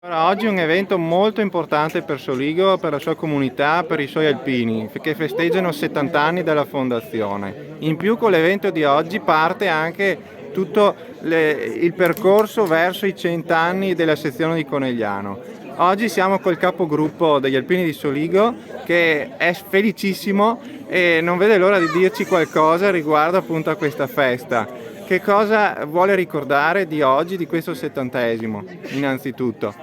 Allora, oggi è un evento molto importante per Soligo, per la sua comunità, per i suoi alpini, che festeggiano 70 anni dalla fondazione. In più con l'evento di oggi parte anche tutto il percorso verso i 100 anni della sezione di Conegliano. Oggi siamo col capogruppo degli alpini di Soligo che è felicissimo e non vede l'ora di dirci qualcosa riguardo appunto a questa festa. Che cosa vuole ricordare di oggi, di questo 70esimo, innanzitutto?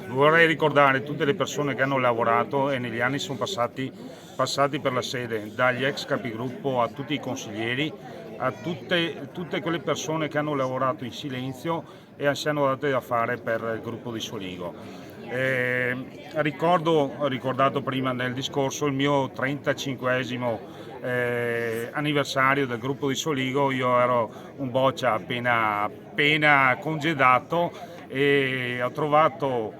Vorrei ricordare tutte le persone che hanno lavorato e negli anni sono passati per la sede, dagli ex capigruppo a tutti i consiglieri, a tutte quelle persone che hanno lavorato in silenzio e si hanno date da fare per il gruppo di Soligo. Ho ricordato prima nel discorso il mio 35esimo anniversario del gruppo di Soligo. Io ero un boccia appena congedato e ho trovato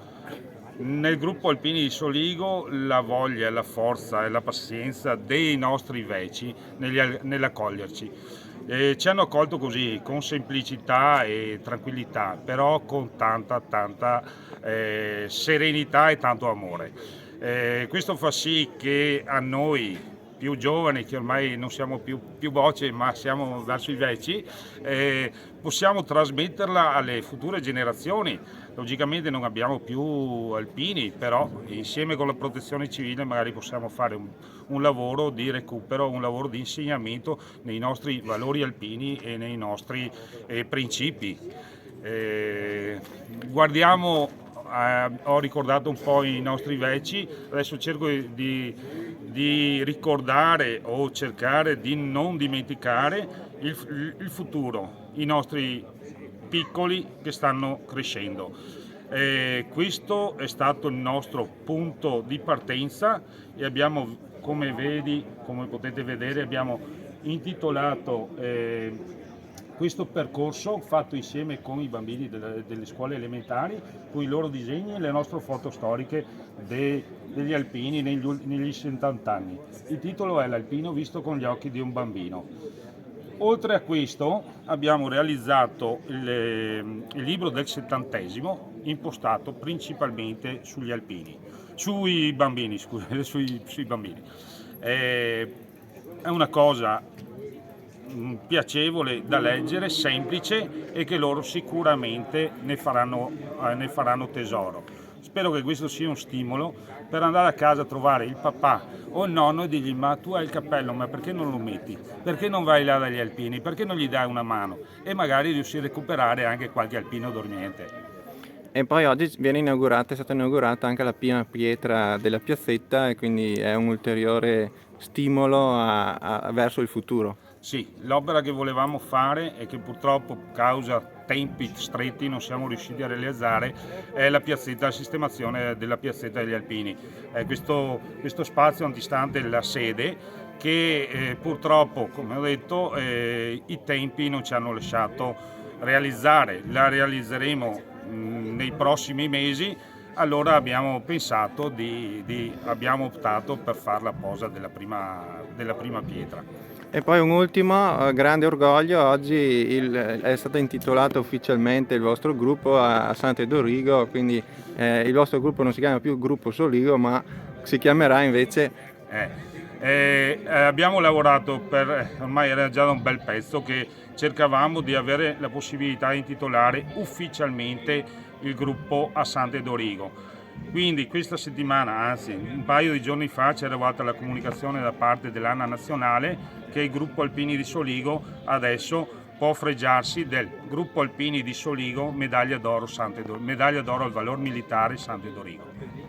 nel gruppo Alpini di Soligo la voglia, la forza e la pazienza dei nostri veci nell'accoglierci. Ci hanno accolto così, con semplicità e tranquillità, però con tanta serenità e tanto amore. Questo fa sì che a noi più giovani, che ormai non siamo più bocce ma siamo verso i vecchi, possiamo trasmetterla alle future generazioni. Logicamente non abbiamo più alpini, però insieme con la protezione civile magari possiamo fare un lavoro di recupero, un lavoro di insegnamento nei nostri valori alpini e nei nostri principi. Guardiamo, ho ricordato un po' i nostri vecchi, adesso cerco di ricordare o cercare di non dimenticare il futuro, i nostri piccoli che stanno crescendo. Questo è stato il nostro punto di partenza e abbiamo, come potete vedere, abbiamo intitolato questo percorso fatto insieme con i bambini delle scuole elementari, con i loro disegni e le nostre foto storiche degli alpini negli 70 anni. Il titolo è L'alpino visto con gli occhi di un bambino. Oltre a questo abbiamo realizzato il libro del 70esimo impostato principalmente sugli alpini, sui bambini, scusate, sui bambini. È una cosa piacevole da leggere, semplice e che loro sicuramente ne faranno tesoro. Spero che questo sia un stimolo per andare a casa a trovare il papà o il nonno e dirgli: ma tu hai il cappello, ma perché non lo metti? Perché non vai là dagli alpini? Perché non gli dai una mano? E magari riuscire a recuperare anche qualche alpino dormiente. E poi oggi è stata inaugurata anche la prima pietra della piazzetta e quindi è un ulteriore stimolo verso il futuro. Sì, l'opera che volevamo fare e che purtroppo causa tempi stretti non siamo riusciti a realizzare è la piazzetta, la sistemazione della piazzetta degli Alpini. Questo spazio antistante la sede che purtroppo, come ho detto, i tempi non ci hanno lasciato realizzare. La realizzeremo nei prossimi mesi. Allora abbiamo pensato abbiamo optato per fare la posa della prima pietra. E poi un ultimo grande orgoglio, oggi è stato intitolato ufficialmente il vostro gruppo a Sant'Edorigo, quindi il vostro gruppo non si chiama più Gruppo Soligo ma si chiamerà invece... Abbiamo lavorato ormai era già da un bel pezzo che cercavamo di avere la possibilità di intitolare ufficialmente il gruppo a Sant'Edorigo. Quindi questa settimana, anzi un paio di giorni fa, ci è arrivata la comunicazione da parte dell'ANA nazionale che il gruppo Alpini di Soligo adesso può fregiarsi del gruppo Alpini di Soligo medaglia d'oro al valor militare Sant'Edorigo.